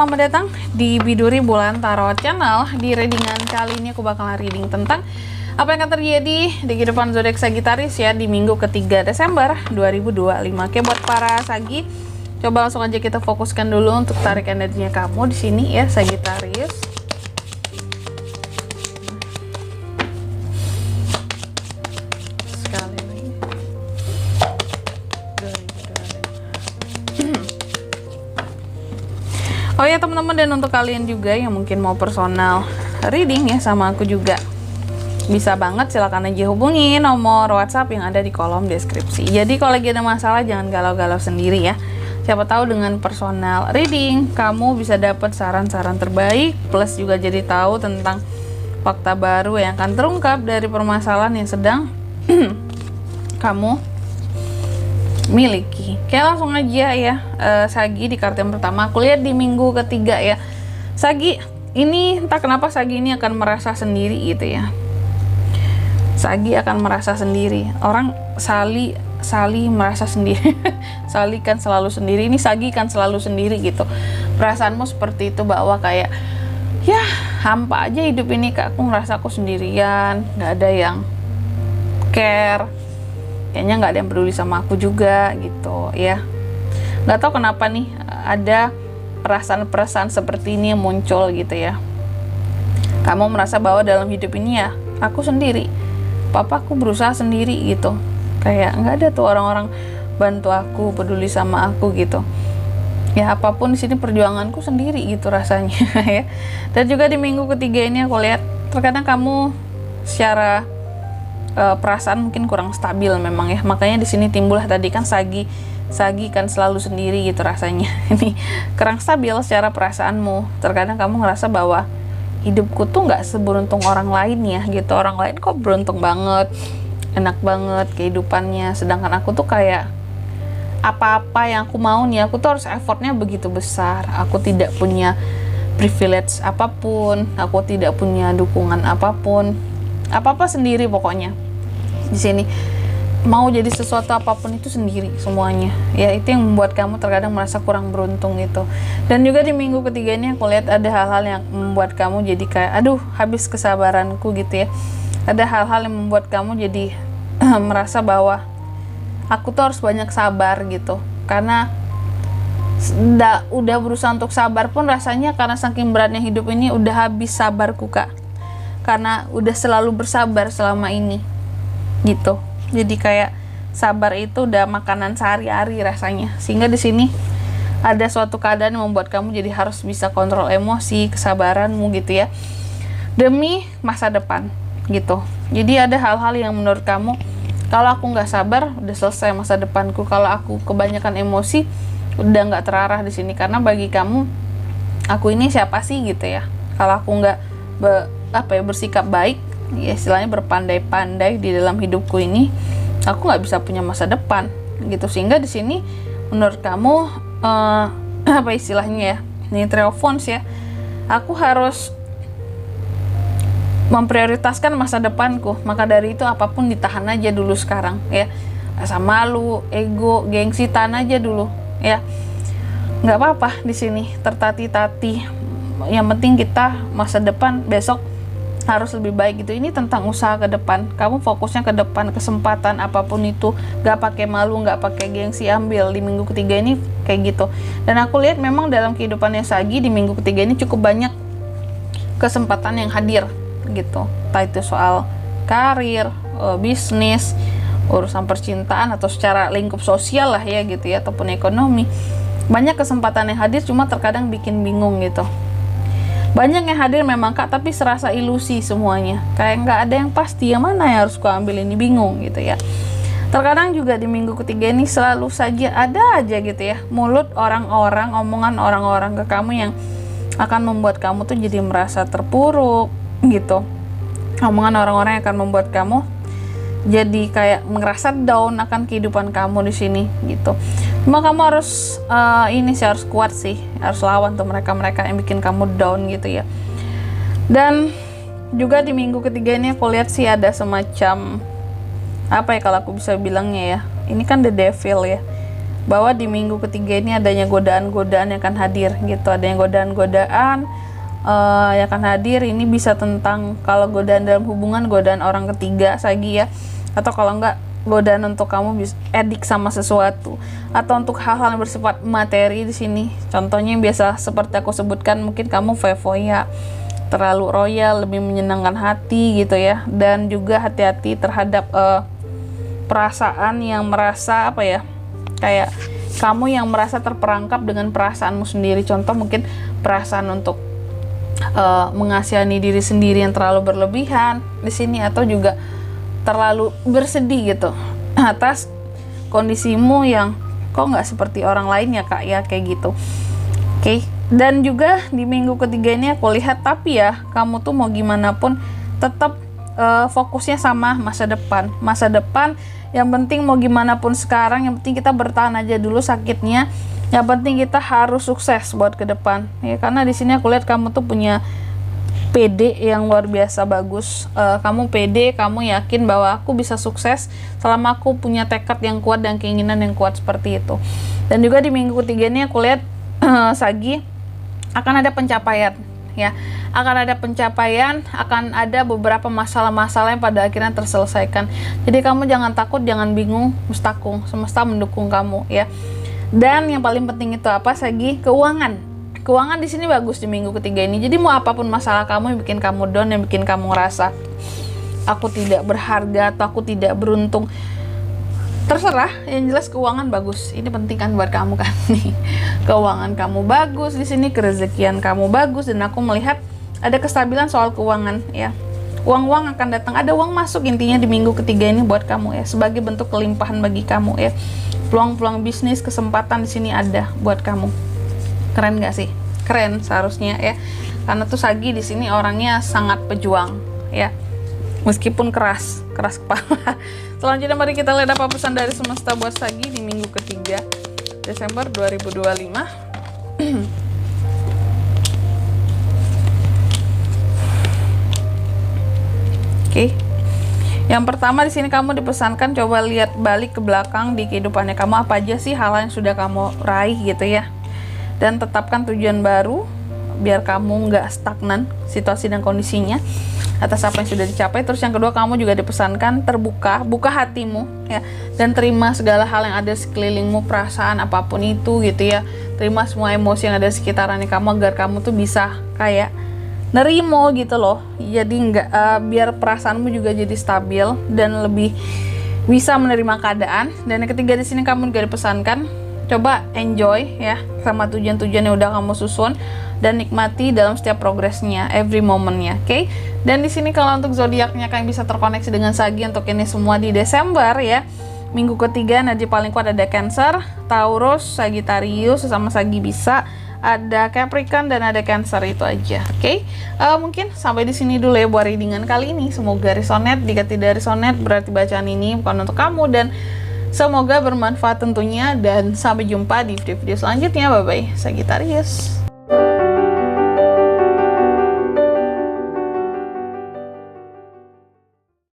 selamat datang di Biduri Bulan Tarot Channel. Di readingan kali ini aku bakalan reading tentang apa yang akan terjadi di kehidupan zodiak Sagittarius ya di minggu ketiga Desember 2025. Oke, buat para Sagi, coba langsung aja kita fokuskan dulu untuk tarik energinya kamu di sini ya Sagittarius. Oh ya teman-teman, dan untuk kalian juga yang mungkin mau personal reading ya sama aku juga, bisa banget, silakan aja hubungi nomor WhatsApp yang ada di kolom deskripsi. Jadi kalau lagi ada masalah jangan galau-galau sendiri ya. Siapa tahu dengan personal reading kamu bisa dapat saran-saran terbaik, plus juga jadi tahu tentang fakta baru yang akan terungkap dari permasalahan yang sedang kamu miliki. Oke, langsung aja ya Sagi, di kartu yang pertama aku lihat di minggu ketiga ya Sagi, ini entah kenapa Sagi ini akan merasa sendiri gitu ya. Sagi akan merasa sendiri. Orang Sali merasa sendiri. Sali kan selalu sendiri, ini Sagi kan selalu sendiri gitu. Perasaanmu seperti itu, bahwa kayak ya hampa aja hidup ini, Kak. Aku ngerasa aku sendirian, nggak ada yang care, kayaknya nggak ada yang peduli sama aku juga gitu ya. Nggak tahu kenapa nih ada perasaan-perasaan seperti ini yang muncul gitu ya. Kamu merasa bahwa dalam hidup ini ya aku sendiri, papaku berusaha sendiri gitu, kayak nggak ada tuh orang-orang bantu aku, peduli sama aku gitu ya. Apapun di sini perjuanganku sendiri gitu rasanya ya. Dan juga di minggu ketiga ini aku lihat terkadang kamu secara perasaan mungkin kurang stabil memang ya. Makanya di sini timbullah tadi kan Sagi kan selalu sendiri gitu rasanya. Ini kurang stabil secara perasaanmu. Terkadang kamu ngerasa bahwa hidupku tuh nggak seberuntung orang lain ya gitu. Orang lain kok beruntung banget, enak banget kehidupannya, sedangkan aku tuh kayak apa-apa yang aku mau nih, aku tuh harus effortnya begitu besar. Aku tidak punya privilege apapun, aku tidak punya dukungan apapun, apa-apa sendiri pokoknya. Di sini mau jadi sesuatu apapun itu sendiri semuanya ya. Itu yang membuat kamu terkadang merasa kurang beruntung gitu. Dan juga di minggu ketiga ini aku lihat ada hal-hal yang membuat kamu jadi kayak aduh habis kesabaranku gitu ya. Ada hal-hal yang membuat kamu jadi merasa bahwa aku tuh harus banyak sabar gitu, karena udah berusaha untuk sabar pun rasanya karena saking beratnya hidup ini udah habis sabarku, Kak, karena udah selalu bersabar selama ini gitu. Jadi kayak sabar itu udah makanan sehari-hari rasanya, sehingga di sini ada suatu keadaan yang membuat kamu jadi harus bisa kontrol emosi, kesabaranmu gitu ya, demi masa depan gitu. Jadi ada hal-hal yang menurut kamu, kalau aku nggak sabar udah selesai masa depanku, kalau aku kebanyakan emosi udah nggak terarah di sini. Karena bagi kamu, aku ini siapa sih gitu ya, kalau aku nggak bersikap baik ya, istilahnya berpandai-pandai di dalam hidupku ini, aku nggak bisa punya masa depan gitu. Sehingga di sini menurut kamu apa istilahnya ya, ini Three of Wands ya, aku harus memprioritaskan masa depanku. Maka dari itu apapun ditahan aja dulu sekarang ya. Rasa malu, ego, gengsi, tahan aja dulu ya. Nggak apa-apa di sini tertati-tati. Yang penting kita masa depan besok harus lebih baik gitu. Ini tentang usaha ke depan. Kamu fokusnya ke depan, kesempatan apapun itu, nggak pakai malu, nggak pakai gengsi, ambil di minggu ketiga ini kayak gitu. Dan aku lihat memang dalam kehidupannya Sagi di minggu ketiga ini cukup banyak kesempatan yang hadir gitu. Entah itu soal karir, bisnis, urusan percintaan, atau secara lingkup sosial lah ya gitu ya, ataupun ekonomi. Banyak kesempatan yang hadir, cuma terkadang bikin bingung gitu. Banyak yang hadir memang, Kak, tapi serasa ilusi semuanya. Kayak nggak ada yang pasti, yang mana yang harus kuambil, ini bingung gitu ya. Terkadang juga di minggu ketiga ini selalu saja ada aja gitu ya, mulut orang-orang, omongan orang-orang ke kamu yang akan membuat kamu tuh jadi merasa terpuruk gitu. Omongan orang-orang yang akan membuat kamu jadi kayak ngerasa down akan kehidupan kamu di sini gitu. Cuma kamu harus harus kuat sih, harus lawan tuh mereka-mereka yang bikin kamu down gitu ya. Dan juga di minggu ketiga ini aku lihat sih ada semacam apa ya, kalau aku bisa bilangnya ya, ini kan the devil ya, bahwa di minggu ketiga ini adanya godaan-godaan yang akan hadir gitu, adanya godaan-godaan yang akan hadir. Ini bisa tentang, kalau godaan dalam hubungan, godaan orang ketiga Sagi ya, atau kalau enggak godaan untuk kamu bisa edik sama sesuatu, atau untuk hal-hal yang bersifat materi di sini. Contohnya yang biasa seperti aku sebutkan, mungkin kamu foya, terlalu royal, lebih menyenangkan hati gitu ya. Dan juga hati-hati terhadap perasaan yang merasa apa ya, kayak kamu yang merasa terperangkap dengan perasaanmu sendiri. Contoh mungkin perasaan untuk mengasihani diri sendiri yang terlalu berlebihan di sini, atau juga terlalu bersedih gitu atas kondisimu yang kok nggak seperti orang lain ya kak ya, kayak gitu. Oke. Dan juga di minggu ketiga ini aku lihat, tapi ya kamu tuh mau gimana pun tetap fokusnya sama masa depan. Yang penting mau gimana pun sekarang, yang penting kita bertahan aja dulu sakitnya. Yang penting kita harus sukses buat ke depan ya, karena di sini aku lihat kamu tuh punya PD yang luar biasa bagus. Kamu PD, kamu yakin bahwa aku bisa sukses selama aku punya tekad yang kuat dan keinginan yang kuat seperti itu. Dan juga di minggu ketiga ini aku lihat Sagi akan ada pencapaian ya, akan ada beberapa masalah-masalah yang pada akhirnya terselesaikan. Jadi kamu jangan takut, jangan bingung, mustakung, semesta mendukung kamu ya. Dan yang paling penting itu apa Sagi? Keuangan di sini bagus di minggu ketiga ini. Jadi mau apapun masalah kamu yang bikin kamu down, yang bikin kamu ngerasa aku tidak berharga atau aku tidak beruntung, terserah, yang jelas keuangan bagus. Ini penting kan buat kamu kan nih. Keuangan kamu bagus di sini, kerezekian kamu bagus, dan aku melihat ada kestabilan soal keuangan ya. Uang-uang akan datang, ada uang masuk intinya di minggu ketiga ini buat kamu ya, sebagai bentuk kelimpahan bagi kamu ya. Peluang-peluang bisnis, kesempatan di sini ada buat kamu. Keren gak sih? Keren seharusnya ya. Karena tuh Sagi di sini orangnya sangat pejuang ya. Meskipun keras kepala. Selanjutnya mari kita lihat apa pesan dari semesta buat Sagi di minggu ketiga Desember 2025. Oke. Yang pertama di sini kamu dipesankan coba lihat balik ke belakang di kehidupannya kamu, apa aja sih hal yang sudah kamu raih gitu ya. Dan tetapkan tujuan baru biar kamu nggak stagnan situasi dan kondisinya atas apa yang sudah dicapai. Terus yang kedua kamu juga dipesankan buka hatimu ya, dan terima segala hal yang ada sekelilingmu, perasaan apapun itu gitu ya. Terima semua emosi yang ada di sekitarannya kamu agar kamu tuh bisa kayak nerimo gitu loh. Jadi nggak biar perasaanmu juga jadi stabil dan lebih bisa menerima keadaan. Dan yang ketiga di sini kamu juga dipesankan coba enjoy ya sama tujuan-tujuan yang udah kamu susun, dan nikmati dalam setiap progresnya, every momennya. Oke. Dan di sini kalau untuk zodiaknya kalian bisa terkoneksi dengan Sagi untuk ini semua di Desember ya. Minggu ketiga energi paling kuat ada Cancer, Taurus, Sagittarius, sama Sagi bisa, ada Capricorn dan ada Cancer, itu aja. Oke. Mungkin sampai di sini dulu ya buat readingan kali ini. Semoga resonate. Jika tidak resonate berarti bacaan ini bukan untuk kamu, dan semoga bermanfaat tentunya, dan sampai jumpa di video selanjutnya. Bye bye Sagittarius.